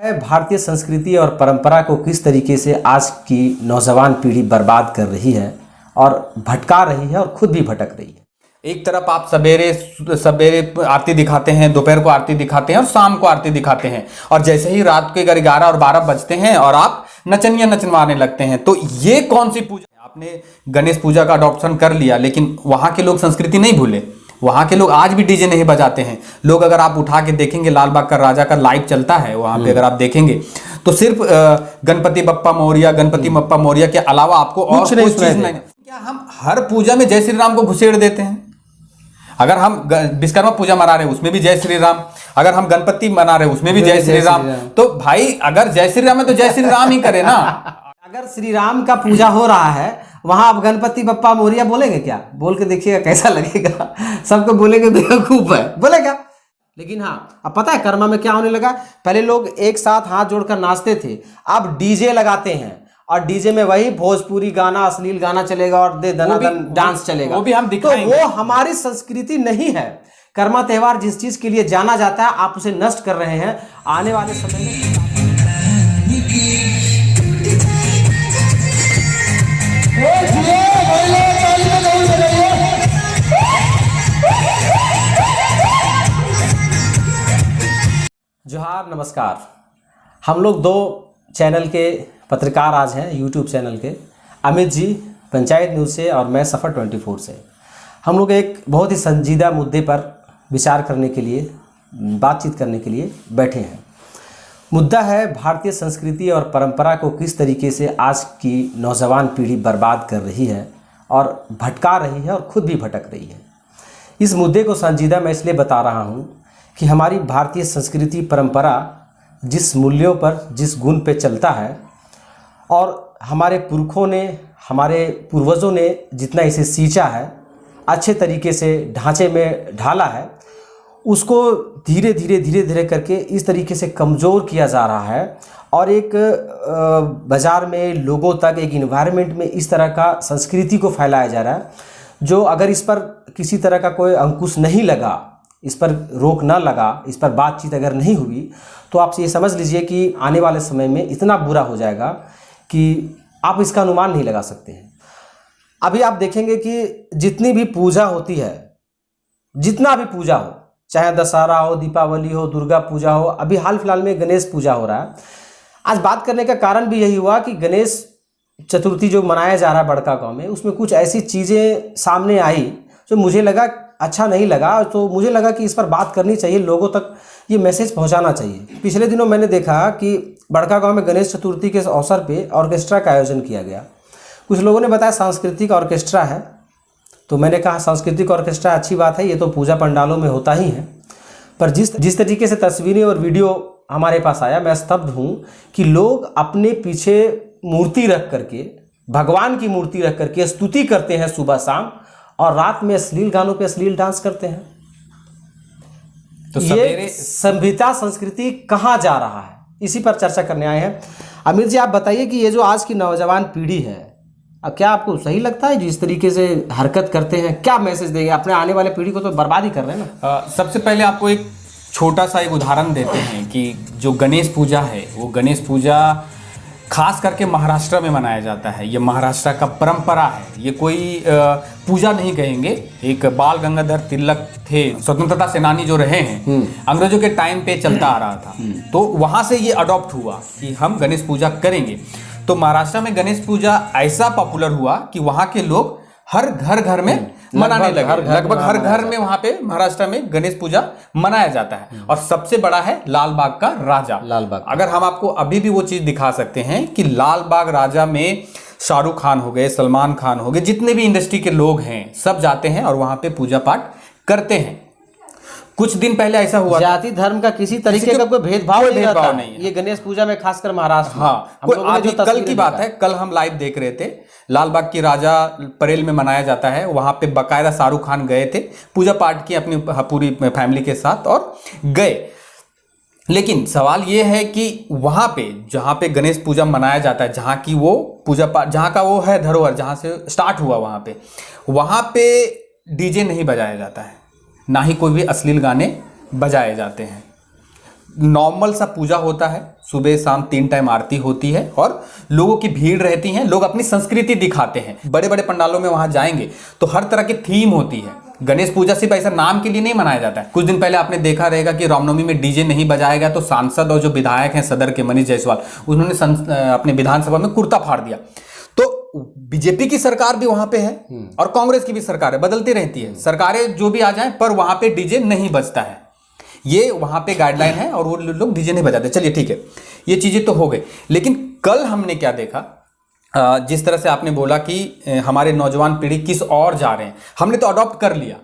भारतीय संस्कृति और परंपरा को किस तरीके से आज की नौजवान पीढ़ी बर्बाद कर रही है और भटका रही है और खुद भी भटक रही है। एक तरफ आप सवेरे सवेरे आरती दिखाते हैं, दोपहर को आरती दिखाते हैं और शाम को आरती दिखाते हैं, और जैसे ही रात के 11 और 12 बजते हैं और आप नचनिया नचवाने लगते हैं। तो ये कौन सी पूजा? आपने गणेश पूजा का अडॉप्शन कर लिया, लेकिन वहां के लोग संस्कृति नहीं भूले। वहां के लोग आज भी डीजे नहीं बजाते हैं। लोग अगर आप उठा के देखेंगे, लाल बाग का राजा का लाइव चलता है वहां पे, अगर आप देखेंगे तो सिर्फ गणपति बप्पा मौर्य के अलावा आपको और कोई चीज नहीं। क्या हम हर पूजा में जय श्री राम को घुसेड़ देते हैं? अगर हम विश्वकर्मा पूजा मना रहे हैं उसमें भी जय श्री राम, अगर हम गणपति मना रहे हैं उसमें भी जय श्री राम, तो भाई अगर जय श्री राम है तो जय श्री राम ही करे ना। अगर श्री राम का पूजा हो रहा है वहां आप गणपति बप्पा मौर्य बोलेंगे क्या? बोल के देखिएगा कैसा लगेगा। सबको बोलेंगे बेवकूफ है, बोलेगा। लेकिन हाँ, अब पता है कर्मा में क्या होने लगा? पहले लोग एक साथ हाथ जोड़कर नाचते थे, अब डीजे लगाते हैं और डीजे में वही भोजपुरी गाना, अश्लील गाना चलेगा और दे दनादन डांस चलेगा। वो भी हम दिखाएंगे। तो वो हमारी संस्कृति नहीं है। कर्मा त्योहार जिस चीज के लिए जाना जाता है आप उसे नष्ट कर रहे हैं। आने वाले समय में जोहार, नमस्कार। हम लोग दो चैनल के पत्रकार आज हैं, यूट्यूब चैनल के, अमित जी पंचायत न्यूज़ से और मैं सफ़र 24 से। हम लोग एक बहुत ही संजीदा मुद्दे पर विचार करने के लिए, बातचीत करने के लिए बैठे हैं। मुद्दा है भारतीय संस्कृति और परंपरा को किस तरीके से आज की नौजवान पीढ़ी बर्बाद कर रही है और भटका रही है और खुद भी भटक रही है। इस मुद्दे को संजीदा मैं इसलिए बता रहा हूँ कि हमारी भारतीय संस्कृति परंपरा जिस मूल्यों पर, जिस गुण पे चलता है और हमारे पुरखों ने, हमारे पूर्वजों ने जितना इसे सींचा है, अच्छे तरीके से ढांचे में ढाला है, उसको धीरे धीरे करके इस तरीके से कमज़ोर किया जा रहा है और एक बाज़ार में लोगों तक, एक इन्वायरमेंट में इस तरह का संस्कृति को फैलाया जा रहा है जो अगर इस पर किसी तरह का कोई अंकुश नहीं लगा, इस पर रोक ना लगा, इस पर बातचीत अगर नहीं हुई, तो आप ये समझ लीजिए कि आने वाले समय में इतना बुरा हो जाएगा कि आप इसका अनुमान नहीं लगा सकते हैं। अभी आप देखेंगे कि जितनी भी पूजा होती है, जितना भी पूजा हो, चाहे दशहरा हो, दीपावली हो, दुर्गा पूजा हो, अभी हाल फिलहाल में गणेश पूजा हो रहा है। आज बात करने का कारण भी यही हुआ कि गणेश चतुर्थी जो मनाया जा रहा है बड़का गाँव में, उसमें कुछ ऐसी चीज़ें सामने आई जो मुझे लगा अच्छा नहीं लगा। तो मुझे लगा कि इस पर बात करनी चाहिए, लोगों तक ये मैसेज पहुंचाना चाहिए। पिछले दिनों मैंने देखा कि बड़का गांव में गणेश चतुर्थी के अवसर पे ऑर्केस्ट्रा का आयोजन किया गया। कुछ लोगों ने बताया सांस्कृतिक ऑर्केस्ट्रा है, तो मैंने कहा सांस्कृतिक ऑर्केस्ट्रा अच्छी बात है, ये तो पूजा पंडालों में होता ही है। पर जिस तरीके से तस्वीरें और वीडियो हमारे पास आया, मैं स्तब्ध हूँ कि लोग अपने पीछे मूर्ति रख करके, भगवान की मूर्ति रख करके स्तुति करते हैं सुबह शाम, और रात में अश्लील गानों पे अश्लील डांस करते हैं। तो ये सभ्यता संस्कृति कहाँ जा रहा है, इसी पर चर्चा करने आए हैं। अमित जी, आप बताइए कि ये जो आज की नौजवान पीढ़ी है, अब क्या आपको सही लगता है जिस तरीके से हरकत करते हैं? क्या मैसेज देंगे? अपने आने वाले पीढ़ी को तो बर्बाद ही कर रहे हैं ना। सबसे पहले आपको एक छोटा सा एक उदाहरण देते हैं कि जो गणेश पूजा है, वो गणेश पूजा खास करके महाराष्ट्र में मनाया जाता है। ये महाराष्ट्र का परंपरा है, ये कोई पूजा नहीं कहेंगे। एक बाल गंगाधर तिलक थे, स्वतंत्रता सेनानी जो रहे हैं, अंग्रेजों के टाइम पे चलता आ रहा था, तो वहां से ये अडॉप्ट हुआ कि हम गणेश पूजा करेंगे। तो महाराष्ट्र में गणेश पूजा ऐसा पॉपुलर हुआ कि वहां के लोग हर घर में मनाने लगे। लगभग हर घर में वहां पे महाराष्ट्र में गणेश पूजा मनाया जाता है। और सबसे बड़ा है लाल बाग का राजा। लाल बाग, अगर हम आपको अभी भी वो चीज दिखा सकते हैं कि लाल बाग राजा में शाहरुख खान हो गए, सलमान खान हो गए, जितने भी इंडस्ट्री के लोग हैं सब जाते हैं और वहां पे पूजा पाठ करते हैं। कुछ दिन पहले ऐसा हुआ, जाति धर्म का किसी तरीके का कोई भेदभाव नहीं है ये गणेश पूजा में, खासकर महाराष्ट्र। हाँ, आज कल की बात है, कल हम लाइव देख रहे थे, लाल बाग की राजा परेल में मनाया जाता है। वहां पे बकायदा शाहरुख खान गए थे, पूजा पाठ की अपनी पूरी फैमिली के साथ और गए। लेकिन सवाल ये है कि वहां पे जहां पे गणेश पूजा मनाया जाता है, जहां की वो पूजा पाठ, जहां का वो है धरोहर, जहां से स्टार्ट हुआ, वहां पे डीजे नहीं बजाया जाता है, ना ही कोई भी अश्लील गाने बजाए जाते हैं। नॉर्मल सा पूजा होता है, सुबह शाम 3 टाइम आरती होती है और लोगों की भीड़ रहती है, लोग अपनी संस्कृति दिखाते हैं। बड़े बड़े पंडालों में वहां जाएंगे तो हर तरह की थीम होती है। गणेश पूजा सिर्फ ऐसा नाम के लिए नहीं मनाया जाता है। कुछ दिन पहले आपने देखा रहेगा कि रामनवमी में डीजे नहीं बजाया गया तो सांसद और जो विधायक हैं सदर के मनीष जायसवाल, उन्होंने अपने विधानसभा में कुर्ता फाड़ दिया। तो बीजेपी की सरकार भी वहां पे है और कांग्रेस की भी सरकार है, बदलती रहती है सरकारें जो भी आ जाए, पर वहां पे डीजे नहीं बजता है। ये वहां पे गाइडलाइन है और वो लोग डीजे नहीं बजाते। चलिए ठीक है, ये चीजें तो हो गई। लेकिन कल हमने क्या देखा, जिस तरह से आपने बोला कि हमारे नौजवान पीढ़ी किस और जा रहे हैं, हमने तो अडॉप्ट कर लिया।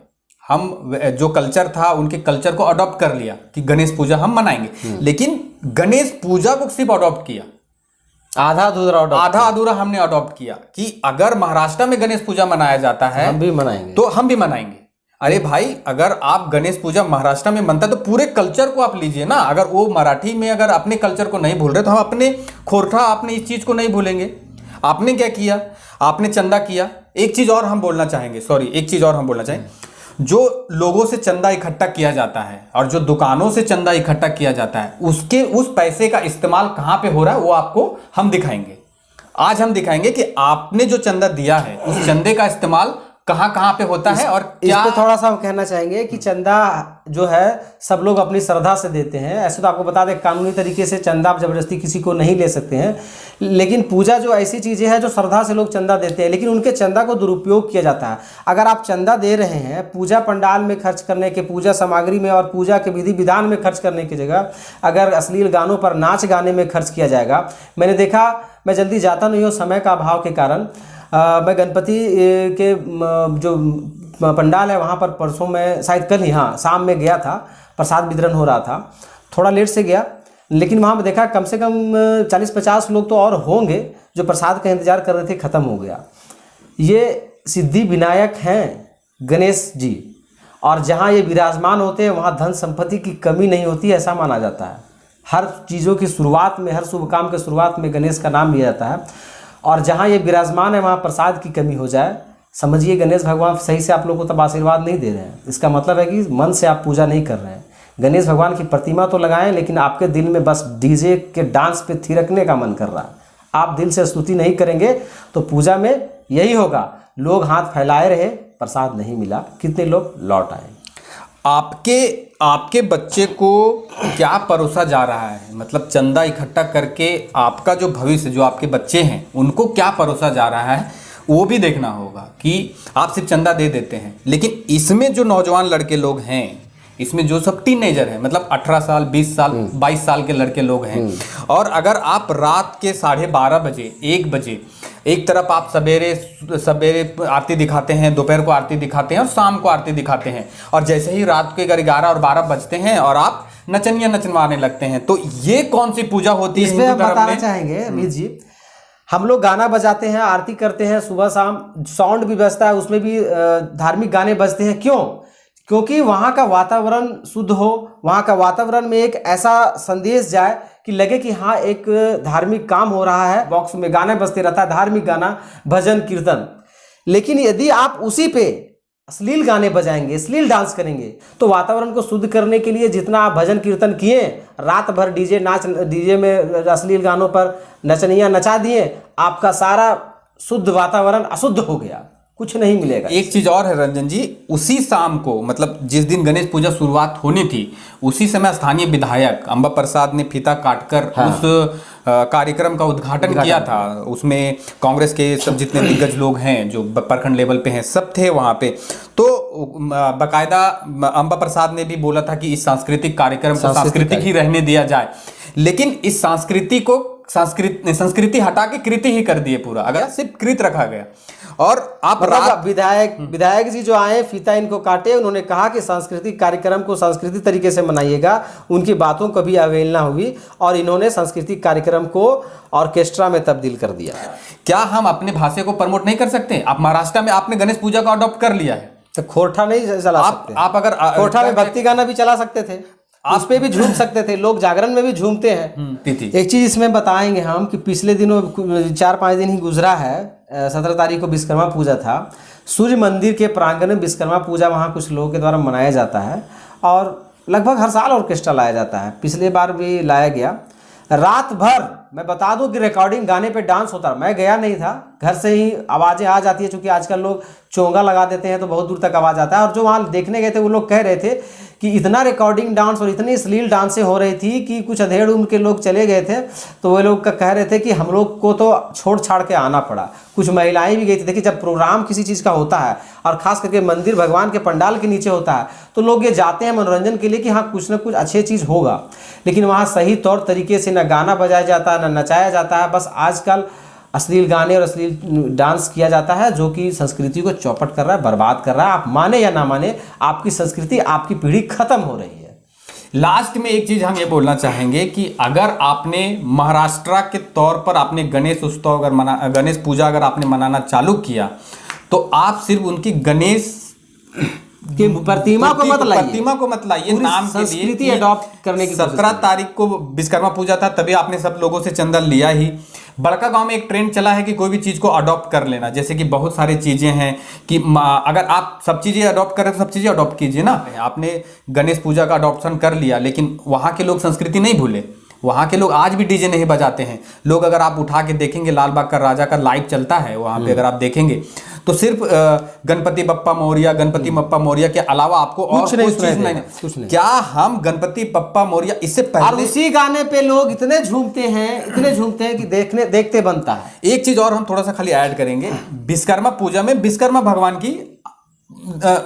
हम जो कल्चर था उनके कल्चर को अडॉप्ट कर लिया कि गणेश पूजा हम मनाएंगे। लेकिन गणेश पूजा को सिर्फ अडॉप्ट किया, आधा अधूरा हमने अडॉप्ट किया कि अगर महाराष्ट्र में गणेश पूजा मनाया जाता है हम भी मनाएंगे, तो हम भी मनाएंगे। अरे भाई, अगर आप गणेश पूजा महाराष्ट्र में मनता है तो पूरे कल्चर को आप लीजिए ना। अगर वो मराठी में अगर अपने कल्चर को नहीं भूल रहे तो हम अपने खोरठा, अपने इस चीज को नहीं भूलेंगे। आपने क्या किया, आपने चंदा किया। एक चीज और हम बोलना चाहेंगे, जो लोगों से चंदा इकट्ठा किया जाता है और जो दुकानों से चंदा इकट्ठा किया जाता है, उसके उस पैसे का इस्तेमाल कहां पे हो रहा है वो आपको हम दिखाएंगे। आज हम दिखाएंगे कि आपने जो चंदा दिया है उस चंदे का इस्तेमाल कहां पे होता है और क्या। इस पे थोड़ा सा हम कहना चाहेंगे कि चंदा जो है सब लोग अपनी श्रद्धा से देते हैं। ऐसे तो आपको बता दें, कानूनी तरीके से चंदा आप जबरदस्ती किसी को नहीं ले सकते हैं, लेकिन पूजा जो ऐसी चीज़ें हैं जो श्रद्धा से लोग चंदा देते हैं, लेकिन उनके चंदा को दुरुपयोग किया जाता है। अगर आप चंदा दे रहे हैं पूजा पंडाल में खर्च करने के, पूजा सामग्री में और पूजा के विधि विधान में खर्च करने की जगह अगर अश्लील गानों पर, नाच गाने में खर्च किया जाएगा। मैंने देखा, मैं जल्दी जाता नहीं हूँ समय का अभाव के कारण। मैं गणपति के जो पंडाल है वहाँ पर परसों में, शायद कल ही, हाँ शाम में गया था, प्रसाद वितरण हो रहा था, थोड़ा लेट से गया, लेकिन वहाँ पर देखा कम से कम 40-50 लोग तो और होंगे जो प्रसाद का इंतजार कर रहे थे, ख़त्म हो गया। ये सिद्धि विनायक हैं गणेश जी, और जहाँ ये विराजमान होते हैं वहाँ धन संपत्ति की कमी नहीं होती, ऐसा माना जाता है। हर चीज़ों की शुरुआत में, हर शुभ काम के शुरुआत में गणेश का नाम लिया जाता है, और जहाँ ये विराजमान है वहाँ प्रसाद की कमी हो जाए, समझिए गणेश भगवान सही से आप लोगों को तब आशीर्वाद नहीं दे रहे हैं। इसका मतलब है कि मन से आप पूजा नहीं कर रहे हैं। गणेश भगवान की प्रतिमा तो लगाएं, लेकिन आपके दिल में बस डीजे के डांस पे थिरकने का मन कर रहा है। आप दिल से स्तुति नहीं करेंगे तो पूजा में यही होगा, लोग हाथ फैलाए रहे, प्रसाद नहीं मिला, कितने लोग लौट आए। आपके बच्चे को क्या परोसा जा रहा है, मतलब चंदा इकट्ठा करके आपका जो भविष्य, जो आपके बच्चे हैं उनको क्या परोसा जा रहा है, वो भी देखना होगा। कि आप सिर्फ चंदा दे देते हैं, लेकिन इसमें जो नौजवान लड़के लोग हैं, इसमें जो सब टीनेजर हैं, मतलब 18 साल 20 साल 22 साल के लड़के लोग हैं, और अगर आप रात के 12:30 बजे 1 बजे एक तरफ आप सवेरे आरती दिखाते हैं, दोपहर को आरती दिखाते हैं और शाम को आरती दिखाते हैं, और जैसे ही रात के 11 और 12 बजते हैं और आप नचनिया नचवाने लगते हैं, तो ये कौन सी पूजा होती है? इसमें हम बताना चाहेंगे अमित जी, हम लोग गाना बजाते हैं, आरती करते हैं, सुबह शाम साउंड भी बजता है, उसमें भी धार्मिक गाने बजते हैं। क्यों? क्योंकि वहाँ का वातावरण शुद्ध हो, वहाँ का वातावरण में एक ऐसा संदेश जाए कि लगे कि हाँ एक धार्मिक काम हो रहा है। बॉक्स में गाने बजते रहता है, धार्मिक गाना, भजन कीर्तन। लेकिन यदि आप उसी पे अश्लील गाने बजाएंगे, अश्लील डांस करेंगे, तो वातावरण को शुद्ध करने के लिए जितना आप भजन कीर्तन किए, रात भर डीजे में अश्लील गानों पर नचनिया नचा दिए, आपका सारा शुद्ध वातावरण अशुद्ध हो गया, कुछ नहीं मिलेगा। एक चीज और है रंजन जी, उसी शाम को, मतलब जिस दिन गणेश पूजा शुरुआत होनी थी, उसी समय स्थानीय विधायक अंबा प्रसाद ने फीता काटकर उस कार्यक्रम का उद्घाटन किया था। उसमें कांग्रेस के सब जितने दिग्गज लोग हैं जो प्रखंड लेवल पे हैं, सब थे वहां पे। तो बाकायदा अंबा प्रसाद ने भी बोला था कि इस सांस्कृतिक कार्यक्रम को सांस्कृतिक ही रहने दिया जाए, लेकिन इस संस्कृति हटा के कृति ही कर दिए पूरा, अगर सिर्फ कृत रखा गया। और आप विधायक जी जो आए, फीता इनको काटे, उन्होंने कहा कि सांस्कृतिक कार्यक्रम को सांस्कृतिक तरीके से मनाइएगा। उनकी बातों को भी अवहेलना हुई और इन्होंने सांस्कृतिक कार्यक्रम को ऑर्केस्ट्रा में तब्दील कर दिया। क्या हम अपने भाषा को प्रमोट नहीं कर सकते? आप महाराष्ट्र में आपने गणेश पूजा को अडॉप्ट कर लिया है, तो खोरठा नहीं चला सकते? आप अगर खोरठा में भक्ति गाना भी चला सकते थे, उस पे भी झूम सकते थे, लोग जागरण में भी झूमते हैं। एक चीज इसमें बताएंगे हम कि पिछले दिनों 4-5 दिन ही गुजरा है, 17 तारीख को विश्वकर्मा पूजा था। सूर्य मंदिर के प्रांगण में विश्वकर्मा पूजा वहाँ कुछ लोगों के द्वारा मनाया जाता है, और लगभग हर साल ऑर्केस्ट्रा लाया जाता है, पिछले बार भी लाया गया। रात भर मैं बता दूं कि रिकॉर्डिंग गाने पे डांस होता है। मैं गया नहीं था, घर से ही आवाज़ें आ जाती है, क्योंकि आजकल लोग चोंगा लगा देते हैं तो बहुत दूर तक आवाज़ आता है। और जो वहाँ देखने गए थे वो लोग कह रहे थे कि इतना रिकॉर्डिंग डांस और इतनी अश्लील डांसें हो रही थी कि कुछ अधेड़ उम्र के लोग चले गए थे, तो वो लोग कह रहे थे कि हम लोग को तो छोड़ छाड़ के आना पड़ा। कुछ महिलाएं भी गई थी। देखिए, जब प्रोग्राम किसी चीज़ का होता है और ख़ास करके मंदिर भगवान के पंडाल के नीचे होता है तो लोग ये जाते हैं मनोरंजन के लिए कि हाँ कुछ ना कुछ अच्छी चीज़ होगा, लेकिन वहाँ सही तौर तरीके से न गाना बजाया जाता है न नचाया जाता है। बस आजकल अश्लील गाने और अश्लील डांस किया जाता है, जो कि संस्कृति को चौपट कर रहा है, बर्बाद कर रहा है। आप माने या ना माने, आपकी संस्कृति, आपकी पीढ़ी खत्म हो रही है। लास्ट में एक चीज हम ये बोलना चाहेंगे कि अगर आपने महाराष्ट्र के तौर पर आपने गणेश उत्सव अगर गणेश पूजा अगर आपने मनाना चालू किया तो आप सिर्फ उनकी गणेश कि प्रतिमा को मत लाइए, नाम के लिए संस्कृति अडॉप्ट करने की 17 तारीख को विश्वकर्मा पूजा था, तभी आपने सब लोगों से चंदा लिया ही। बड़का गांव में एक ट्रेंड चला है कि कोई भी चीज को अडॉप्ट कर लेना, जैसे कि बहुत सारी चीजें हैं कि अगर आप सब चीजें अडॉप्ट करें तो सब चीजें अडॉप्ट कीजिए ना। आपने गणेश पूजा का अडॉप्शन कर लिया, लेकिन वहां के लोग संस्कृति नहीं भूले। वहाँ के लोग आज भी डीजे नहीं बजाते हैं। लोग अगर आप उठा के देखेंगे, लाल बाग का राजा का लाइव चलता है वहाँ पे, अगर आप देखेंगे तो सिर्फ गणपति बप्पा मोरिया, गणपति बप्पा मोरिया के अलावा आपको और कोई चीज नहीं। क्या हम गणपति बप्पा मोरिया इससे पहले उसी गाने पे लोग इतने झूमते हैं कि देखते बनता है। एक चीज और हम थोड़ा सा खाली ऐड करेंगे, विश्वकर्मा पूजा में विश्वकर्मा भगवान की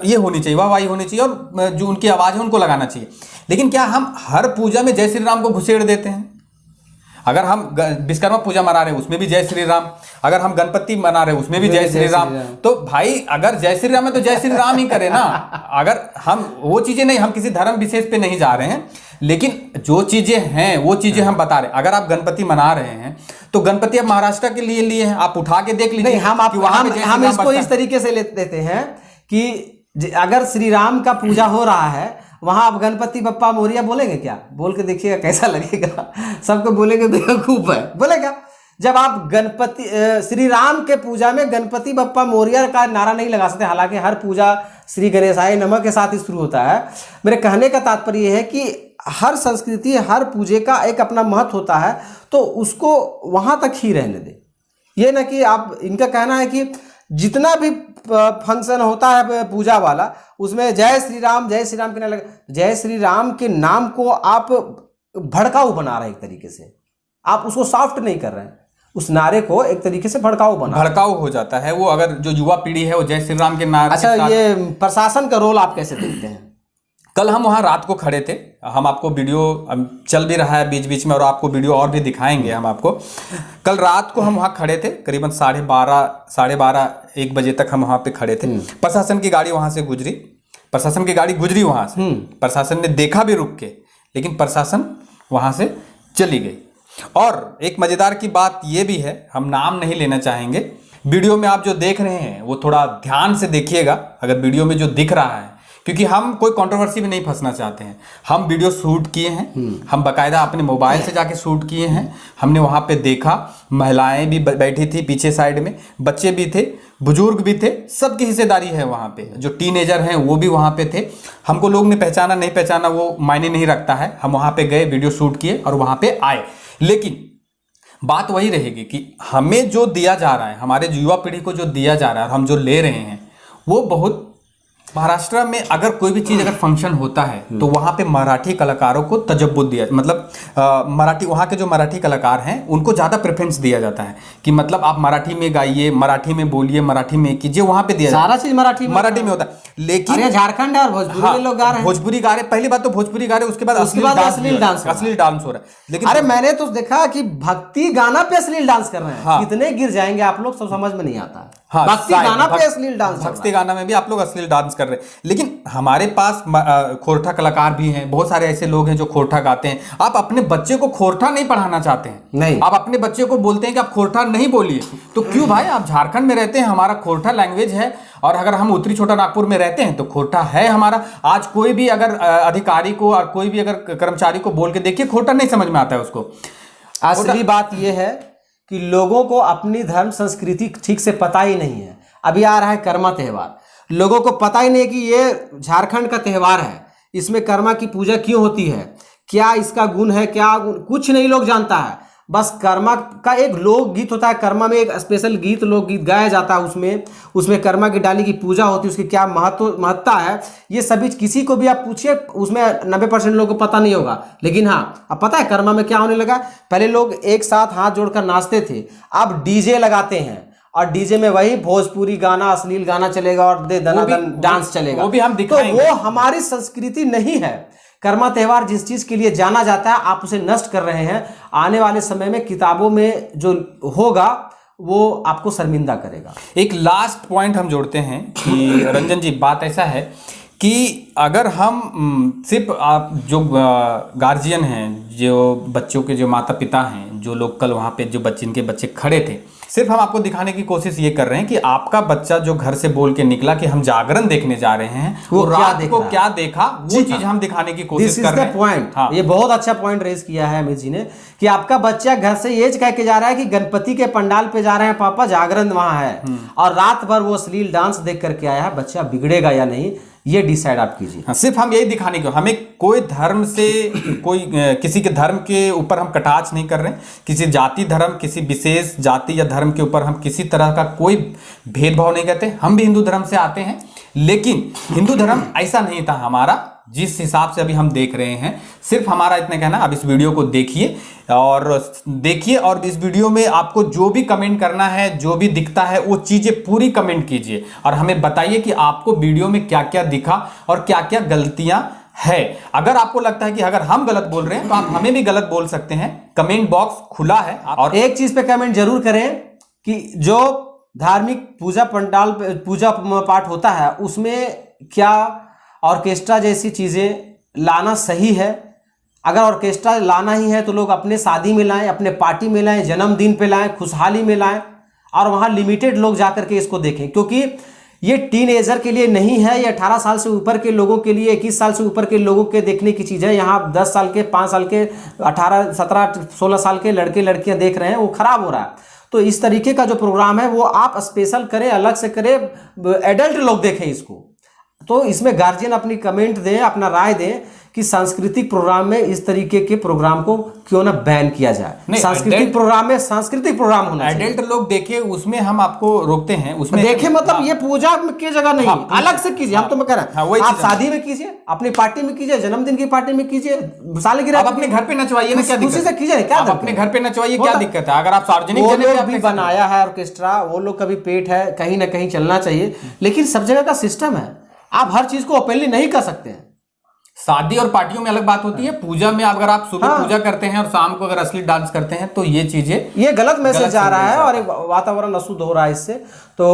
ये होनी चाहिए, वाहवाही होनी चाहिए, और जो उनकी आवाज है उनको लगाना चाहिए। लेकिन क्या हम हर पूजा में जय श्री राम को घुसेड़ देते हैं? अगर हम विश्वकर्मा पूजा मना रहे हैं उसमें भी जय श्री राम, अगर हम गणपति मना रहे हैं उसमें भी जय श्री राम, तो भाई अगर जय श्री राम है तो जय श्री राम ही करे ना। अगर हम वो चीजें नहीं, हम किसी धर्म विशेष पे नहीं जा रहे हैं, लेकिन जो चीजें हैं वो चीजें हम बता रहे हैं। अगर आप गणपति मना रहे हैं तो गणपति आप महाराष्ट्र के लिए हैं, आप उठा के देख लीजिए। हम इसको इस तरीके से लेते हैं कि अगर श्री राम का पूजा हो रहा है वहां आप गणपति बप्पा मोरिया बोलेंगे क्या? बोल के देखिएगा कैसा लगेगा। सबको बोलेंगे बेवकूफ है, बोलेगा। जब आप गणपति श्री राम के पूजा में गणपति बप्पा मोरिया का नारा नहीं लगा सकते, हालांकि हर पूजा श्री गणेशाय नमः के साथ ही शुरू होता है। मेरे कहने का तात्पर्य यह है कि हर संस्कृति, हर पूजे का एक अपना महत्व होता है, तो उसको वहां तक ही रहने दें। ये ना कि आप, इनका कहना है कि जितना भी फंक्शन होता है पूजा वाला, उसमें जय श्री राम के नाम जय श्री राम के नाम को आप भड़काऊ बना रहे हैं। एक तरीके से आप उसको सॉफ्ट नहीं कर रहे हैं, उस नारे को एक तरीके से भड़काऊ हो जाता है वो। अगर जो युवा पीढ़ी है वो जय श्री राम के नारे। अच्छा, ये प्रशासन का रोल आप कैसे देखते हैं? कल हम वहाँ रात को खड़े थे, हम आपको वीडियो चल भी रहा है बीच बीच में और आपको वीडियो और भी दिखाएंगे हम आपको। कल रात को हम वहाँ खड़े थे, करीबन 12:30 1 बजे तक हम वहाँ पे खड़े थे। प्रशासन की गाड़ी वहाँ से गुजरी, वहाँ से प्रशासन ने देखा भी रुक के, लेकिन प्रशासन वहाँ से चली गई। और एक मज़ेदार की बात ये भी है, हम नाम नहीं लेना चाहेंगे, वीडियो में आप जो देख रहे हैं वो थोड़ा ध्यान से देखिएगा। अगर वीडियो में जो दिख रहा है, क्योंकि हम कोई कंट्रोवर्सी में नहीं फंसना चाहते हैं, हम वीडियो शूट किए हैं, हम बाकायदा अपने मोबाइल से जाके शूट किए हैं। हमने वहाँ पे देखा, महिलाएं भी बैठी थी पीछे साइड में, बच्चे भी थे, बुजुर्ग भी थे, सबकी हिस्सेदारी है वहाँ पे। जो टीनेजर हैं वो भी वहाँ पे थे। हमको लोग ने पहचाना नहीं पहचाना वो मायने नहीं रखता है, हम वहाँ पे गए, वीडियो शूट किए और वहाँ पे आए। लेकिन बात वही रहेगी कि हमें जो दिया जा रहा है, हमारे युवा पीढ़ी को जो दिया जा रहा है और हम जो ले रहे हैं वो बहुत। महाराष्ट्र में अगर कोई भी चीज़ अगर फंक्शन होता है तो वहाँ पे मराठी कलाकारों को तजब्बुत दिया, मतलब मराठी, वहाँ के जो मराठी कलाकार हैं उनको ज़्यादा प्रेफरेंस दिया जाता है कि मतलब आप मराठी में गाइए, मराठी में बोलिए, मराठी में कीजिए, वहाँ पे दिया सारा चीज़ मराठी में होता है। लेकिन झारखंड और भोजपुरी लोग गा रहे हैं, भोजपुरी गा रहे, पहली बात तो भोजपुरी गा रहे, उसके बाद अश्लील डांस हो रहा है। लेकिन अरे मैंने तो देखा कि भक्ति गाना पे अश्लील डांस कर रहे हैं। कितने गिर जाएंगे आप लोग, सब समझ में नहीं आता। भक्ति गाना पे अश्लील डांस, भक्ति गाना में भी आप लोग अश्लील डांस कर रहे हैं। लेकिन हमारे पास खोरठा कलाकार भी हैं, बहुत सारे ऐसे लोग हैं जो खोरठा गाते हैं। आप अपने बच्चे को खोरठा नहीं पढ़ाना चाहते हैं, नहीं, आप अपने बच्चे को बोलते हैं कि आप खोरठा नहीं बोलिए, तो क्यों भाई? आप झारखंड में रहते हैं, हमारा खोरठा लैंग्वेज है, और अगर हम उत्तरी छोटा नागपुर में रहते हैं तो खोरठा है हमारा। आज कोई भी अगर अधिकारी को और कोई भी अगर कर्मचारी को बोल के देखिए, खोरठा नहीं समझ में आता है उसको। असली बात यह है कि लोगों को अपनी धर्म संस्कृति ठीक से पता ही नहीं है। अभी आ रहा है कर्मा त्यौहार, लोगों को पता ही नहीं कि ये झारखंड का त्यौहार है, इसमें कर्मा की पूजा क्यों होती है, क्या इसका गुण है, क्या गुण, कुछ नहीं लोग जानता है। बस कर्मा का एक लोकगीत होता है, कर्मा में एक स्पेशल गीत लोकगीत गाया जाता है, उसमें कर्मा की डाली की पूजा होती है, उसकी क्या महत्ता है, ये सभी किसी को भी आप पूछिए उसमें 90% लोगों को पता नहीं होगा। लेकिन हाँ, अब पता है कर्मा में क्या होने लगा, पहले लोग एक साथ हाथ जोड़कर नाचते थे, अब डीजे लगाते हैं और डीजे में वही भोजपुरी गाना, अश्लील गाना चलेगा और दे दनादन डांस चलेगा। वो भी हम दिखाएंगे। तो वो हमारी संस्कृति नहीं है। कर्मा त्यौहार जिस चीज के लिए जाना जाता है, आप उसे नष्ट कर रहे हैं। आने वाले समय में किताबों में जो होगा वो आपको शर्मिंदा करेगा। एक लास्ट पॉइंट हम जोड़ते हैं कि रंजन जी, बात ऐसा है कि अगर हम सिर्फ आप जो गार्जियन हैं, जो बच्चों के जो माता पिता हैं, जो लोग कल वहाँ पे जो जिनके बच्चे खड़े थे, सिर्फ हम आपको दिखाने की कोशिश ये कर रहे हैं कि आपका बच्चा जो घर से बोल के निकला कि हम जागरण देखने जा रहे हैं, वो रात को क्या देखा, वो चीज हम दिखाने की कोशिश कर रहे हैं। पॉइंट, हाँ, ये बहुत अच्छा पॉइंट रेज किया है अमित जी ने कि आपका बच्चा घर से ये कह के जा रहा है कि गणपति के पंडाल पे जा रहे हैं पापा, जागरण वहां है, और रात भर वो अश्लील डांस देख करके आया है। बच्चा बिगड़ेगा या नहीं, ये डिसाइड आप कीजिए। हाँ, सिर्फ हम यही दिखाने को, हमें कोई धर्म से कोई किसी के धर्म के ऊपर हम कटाक्ष नहीं कर रहे हैं, किसी जाति धर्म, किसी विशेष जाति या धर्म के ऊपर हम किसी तरह का कोई भेदभाव नहीं करते। हम भी हिंदू धर्म से आते हैं, लेकिन हिंदू धर्म ऐसा नहीं था हमारा जिस हिसाब से अभी हम देख रहे हैं। सिर्फ हमारा इतना कहना, अब इस वीडियो को देखिए और इस वीडियो में आपको जो भी कमेंट करना है, जो भी दिखता है, वो चीजें पूरी कमेंट कीजिए और हमें बताइए कि आपको वीडियो में क्या क्या दिखा और क्या क्या गलतियां है। अगर आपको लगता है कि अगर हम गलत बोल रहे हैं तो आप हमें भी गलत बोल सकते हैं, कमेंट बॉक्स खुला है। और एक चीज पे कमेंट जरूर करें कि जो धार्मिक पूजा पंडाल पूजा पाठ होता है उसमें क्या ऑर्केस्ट्रा जैसी चीजें लाना सही है। अगर ऑर्केस्ट्रा लाना ही है तो लोग अपने शादी में लाएं, अपने पार्टी में लाएं, जन्मदिन पे लाएं, खुशहाली में लाएं, और वहां लिमिटेड लोग जाकर के इसको देखें, क्योंकि ये टीनएजर के लिए नहीं है, ये 18 साल से ऊपर के लोगों के लिए, 21 साल से ऊपर के लोगों के देखने की चीज़ है। यहाँ 10 साल के, 5 साल के, 18, 17, 16 साल के लड़के लड़कियां देख रहे हैं, वो खराब हो रहा है। तो इस तरीके का जो प्रोग्राम है वो आप स्पेशल करें, अलग से करें, एडल्ट लोग देखें इसको। तो इसमें गार्जियन अपनी कमेंट दें, अपना राय दें कि सांस्कृतिक प्रोग्राम में इस तरीके के प्रोग्राम को क्यों ना बैन किया जाए। सांस्कृतिक प्रोग्राम में सांस्कृतिक प्रोग्राम होना चाहिए। एडल्ट लोग देखे, उसमें हम आपको रोकते हैं, उसमें देखे मतलब ये पूजा की जगह नहीं, अलग से कीजिए। हम तो मैं कह रहा हूं आप शादी में कीजिए, अपनी पार्टी में कीजिए, जन्मदिन की पार्टी में कीजिए, सालगिरह आप अपने घर पे नचवाइए ना, क्या दिक्कत से कीजिए, क्या अपने घर पे नचवाइए, क्या दिक्कत है। अगर आप सार्वजनिक जगह पे भी बनाया है ऑर्केस्ट्रा, वो लोग का भी पेट है, कहीं ना कहीं चलना चाहिए, लेकिन सब जगह का सिस्टम है, आप हर चीज को ओपनली नहीं कर सकते हैं। शादी और पार्टियों में अलग बात होती है, पूजा में अगर आप सुबह पूजा करते हैं और शाम को अगर असली डांस करते हैं तो ये चीजें, ये गलत मैसेज जा रहा है और एक वातावरण अशुद्ध हो रहा है इससे। तो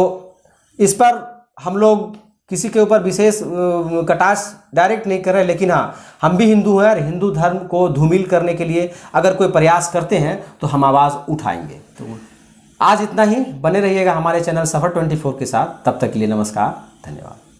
इस पर हम लोग किसी के ऊपर विशेष कटाक्ष डायरेक्ट नहीं कर रहे, लेकिन हाँ, हम भी हिंदू हैं और हिंदू धर्म को धूमिल करने के लिए अगर कोई प्रयास करते हैं तो हम आवाज उठाएंगे। तो आज इतना ही, बने रहिएगा हमारे चैनल सफर 24 के साथ। तब तक के लिए नमस्कार, धन्यवाद।